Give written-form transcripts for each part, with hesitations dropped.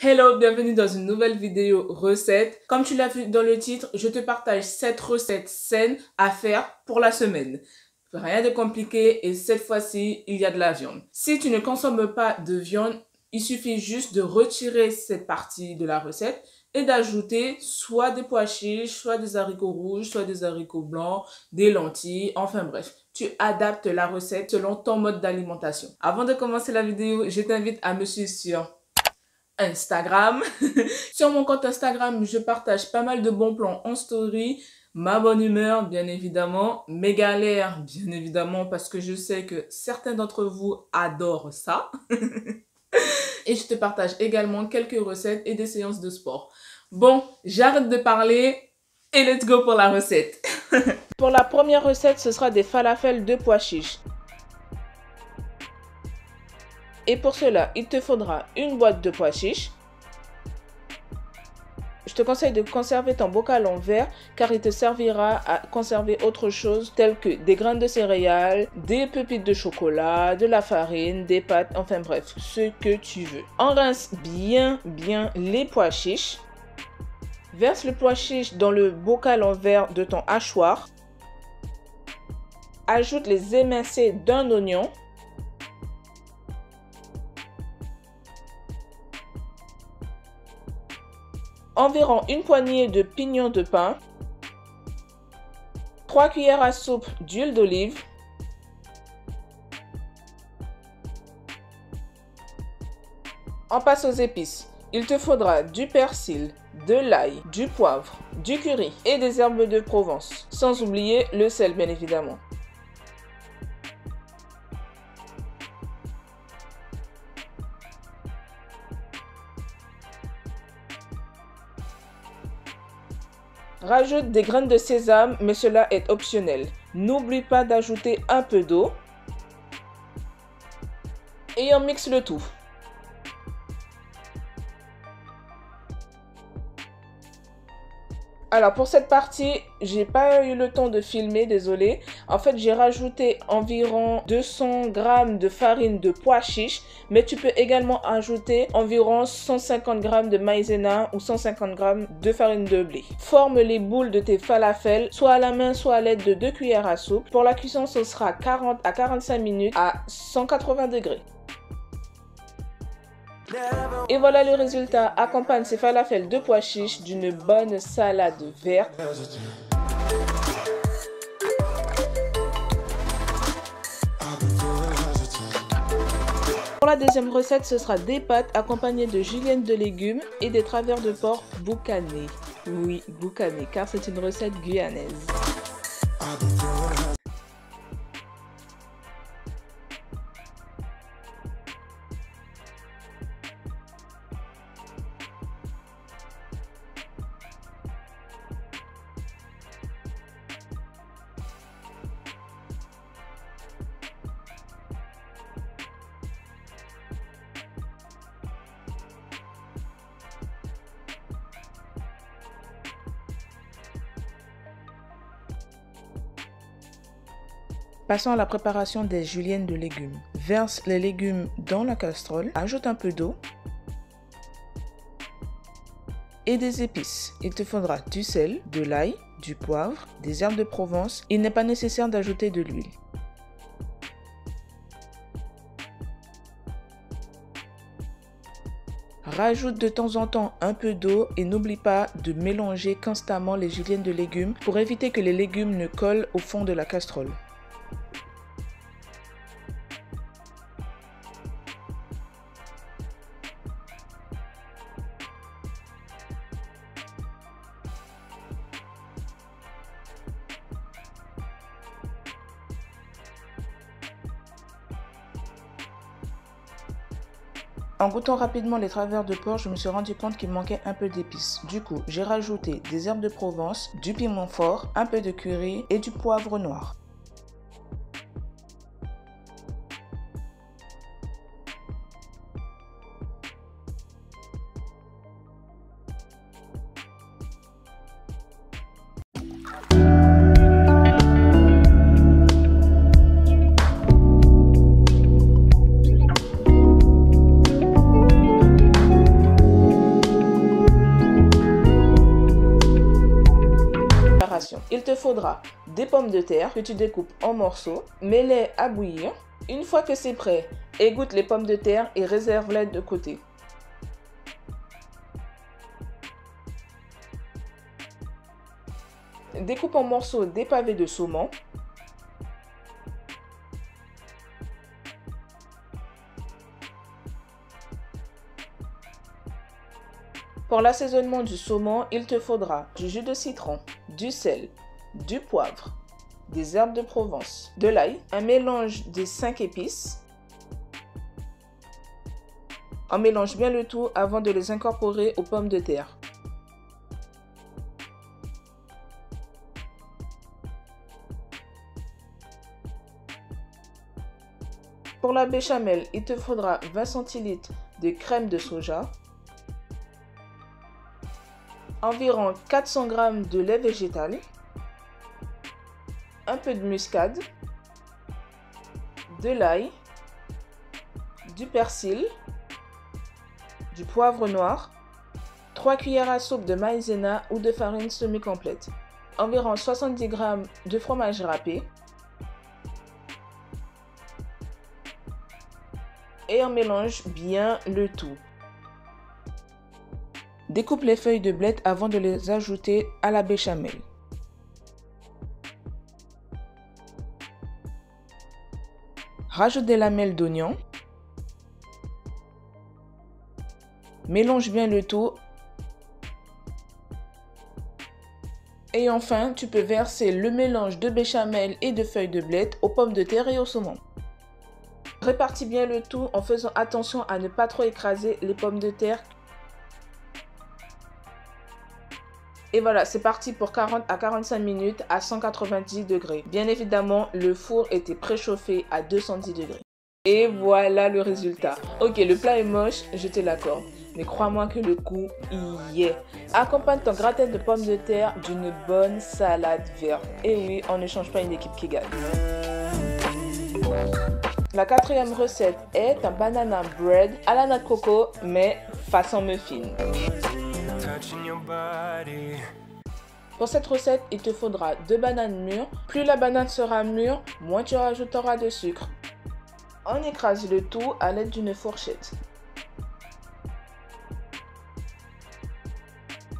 Hello, bienvenue dans une nouvelle vidéo recette. Comme tu l'as vu dans le titre, je te partage 7 recettes saines à faire pour la semaine. Rien de compliqué et cette fois-ci, il y a de la viande. Si tu ne consommes pas de viande, il suffit juste de retirer cette partie de la recette et d'ajouter soit des pois chiches, soit des haricots rouges, soit des haricots blancs, des lentilles, enfin bref. Tu adaptes la recette selon ton mode d'alimentation. Avant de commencer la vidéo, je t'invite à me suivre sur Instagram. Sur mon compte Instagram, je partage pas mal de bons plans en story, ma bonne humeur, bien évidemment, mes galères, bien évidemment, parce que je sais que certains d'entre vous adorent ça. Et je te partage également quelques recettes et des séances de sport. Bon, j'arrête de parler et let's go pour la recette. Pour la première recette, ce sera des falafels de pois chiches. Et pour cela, il te faudra une boîte de pois chiches. Je te conseille de conserver ton bocal en verre car il te servira à conserver autre chose telles que des graines de céréales, des pépites de chocolat, de la farine, des pâtes, enfin bref, ce que tu veux. Enrince bien les pois chiches. Verse le pois chiche dans le bocal en verre de ton hachoir. Ajoute les émincés d'un oignon. Environ une poignée de pignons de pain, 3 cuillères à soupe d'huile d'olive, on passe aux épices. Il te faudra du persil, de l'ail, du poivre, du curry et des herbes de Provence, sans oublier le sel bien évidemment. Rajoute des graines de sésame, mais cela est optionnel. N'oublie pas d'ajouter un peu d'eau. Et on mixe le tout. Alors pour cette partie, j'ai pas eu le temps de filmer, désolé. En fait, j'ai rajouté environ 200 g de farine de pois chiches, mais tu peux également ajouter environ 150 g de maïzena ou 150 g de farine de blé. Forme les boules de tes falafels, soit à la main, soit à l'aide de 2 cuillères à soupe. Pour la cuisson, ce sera 40 à 45 minutes à 180 degrés. Et voilà le résultat. Accompagne ces falafels de pois chiches d'une bonne salade verte. Pour la deuxième recette, ce sera des pâtes accompagnées de julienne de légumes et des travers de porc boucanés. Oui, boucanés, car c'est une recette guyanaise. Passons à la préparation des juliennes de légumes. Verse les légumes dans la casserole, ajoute un peu d'eau et des épices. Il te faudra du sel, de l'ail, du poivre, des herbes de Provence. Il n'est pas nécessaire d'ajouter de l'huile. Rajoute de temps en temps un peu d'eau et n'oublie pas de mélanger constamment les juliennes de légumes pour éviter que les légumes ne collent au fond de la casserole. En goûtant rapidement les travers de porc, je me suis rendu compte qu'il manquait un peu d'épices. Du coup, j'ai rajouté des herbes de Provence, du piment fort, un peu de curry et du poivre noir. il te faudra des pommes de terre que tu découpes en morceaux, mets-les à bouillir. Une fois que c'est prêt, égoutte les pommes de terre et réserve-les de côté. Découpe en morceaux des pavés de saumon. Pour l'assaisonnement du saumon, il te faudra du jus de citron, du sel, du poivre, des herbes de Provence, de l'ail, un mélange des 5 épices. On mélange bien le tout avant de les incorporer aux pommes de terre. Pour la béchamel, il te faudra 20 centilitres de crème de soja, environ 400 g de lait végétal, un peu de muscade, de l'ail, du persil, du poivre noir, 3 cuillères à soupe de maïzena ou de farine semi-complète, environ 70 g de fromage râpé, et on mélange bien le tout. Découpe les feuilles de blettes avant de les ajouter à la béchamel. Rajoute des lamelles d'oignon. Mélange bien le tout. Et enfin, tu peux verser le mélange de béchamel et de feuilles de blettes aux pommes de terre et au saumon. Répartis bien le tout en faisant attention à ne pas trop écraser les pommes de terre. Et voilà, c'est parti pour 40 à 45 minutes à 190 degrés. Bien évidemment, le four était préchauffé à 210 degrés. Et voilà le résultat. Ok, le plat est moche, je te l'accorde. Mais crois-moi que le goût y est. Accompagne ton gratin de pommes de terre d'une bonne salade verte. Et oui, on ne change pas une équipe qui gagne. La quatrième recette est un banana bread à la noix de coco, mais façon muffin. Pour cette recette, il te faudra 2 bananes mûres. Plus la banane sera mûre, moins tu rajouteras de sucre. On écrase le tout à l'aide d'une fourchette.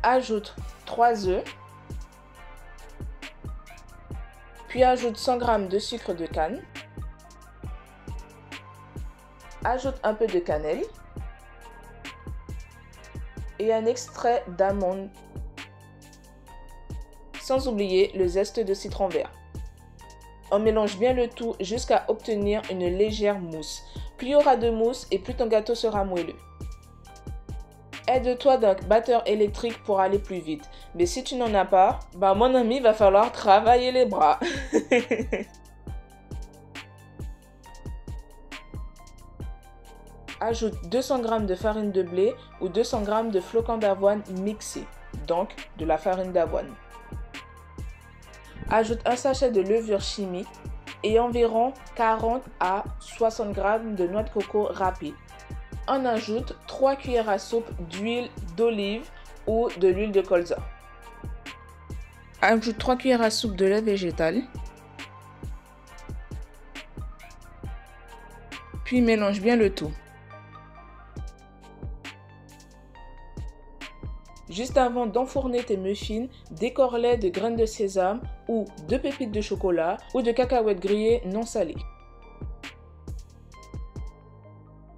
Ajoute 3 œufs. Puis ajoute 100 g de sucre de canne. Ajoute un peu de cannelle et un extrait d'amande, sans oublier le zeste de citron vert. On mélange bien le tout jusqu'à obtenir une légère mousse. Plus il y aura de mousse et plus ton gâteau sera moelleux. Aide-toi d'un batteur électrique pour aller plus vite. Mais si tu n'en as pas, mon ami, il va falloir travailler les bras. Ajoute 200 g de farine de blé ou 200 g de flocons d'avoine mixés, donc de la farine d'avoine. Ajoute un sachet de levure chimique et environ 40 à 60 g de noix de coco râpée. On ajoute 3 cuillères à soupe d'huile d'olive ou de l'huile de colza. Ajoute 3 cuillères à soupe de lait végétal. Puis mélange bien le tout. Juste avant d'enfourner tes muffins, décore-les de graines de sésame ou de pépites de chocolat ou de cacahuètes grillées non salées.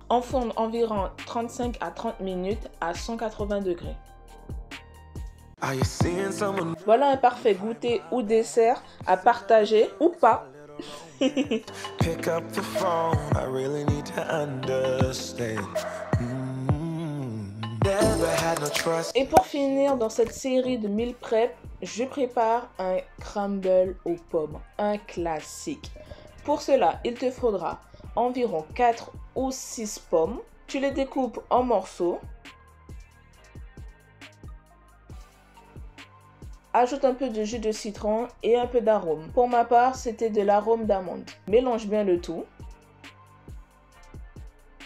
Enfourne environ 35 à 30 minutes à 180 degrés. Voilà un parfait goûter ou dessert à partager ou pas. Et pour finir, dans cette série de meal prep, je prépare un crumble aux pommes, un classique. Pour cela, il te faudra environ 4 ou 6 pommes. Tu les découpes en morceaux. Ajoute un peu de jus de citron et un peu d'arôme. Pour ma part, c'était de l'arôme d'amande. Mélange bien le tout.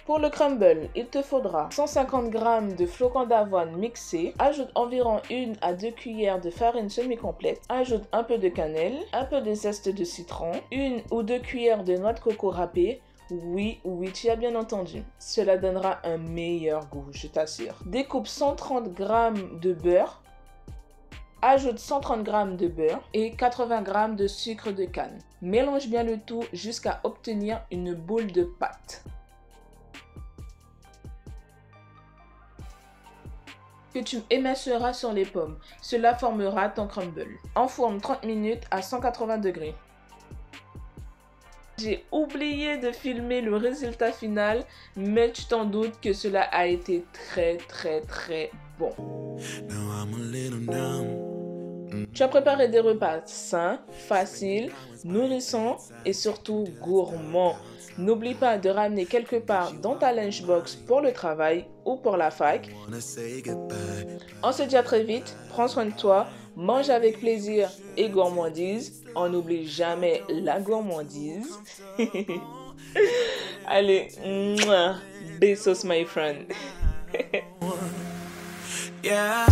Pour le crumble, il te faudra 150 g de flocons d'avoine mixés. Ajoute environ 1 à 2 cuillères de farine semi-complète. Ajoute un peu de cannelle, un peu de zeste de citron, 1 ou 2 cuillères de noix de coco râpée. Oui, tu as bien entendu. Cela donnera un meilleur goût, je t'assure. Découpe 130 g de beurre. Ajoute 130 g de beurre et 80 g de sucre de canne. Mélange bien le tout jusqu'à obtenir une boule de pâte. Que tu éminceras sur les pommes. Cela formera ton crumble. Enfourne 30 minutes à 180 degrés. J'ai oublié de filmer le résultat final, mais tu t'en doutes que cela a été très bon. Tu as préparé des repas sains, faciles, nourrissants et surtout gourmands. N'oublie pas de ramener quelque part dans ta lunchbox pour le travail ou pour la fac. On se dit à très vite, prends soin de toi, mange avec plaisir et gourmandise. On n'oublie jamais la gourmandise. Allez, besos my friend. Yeah.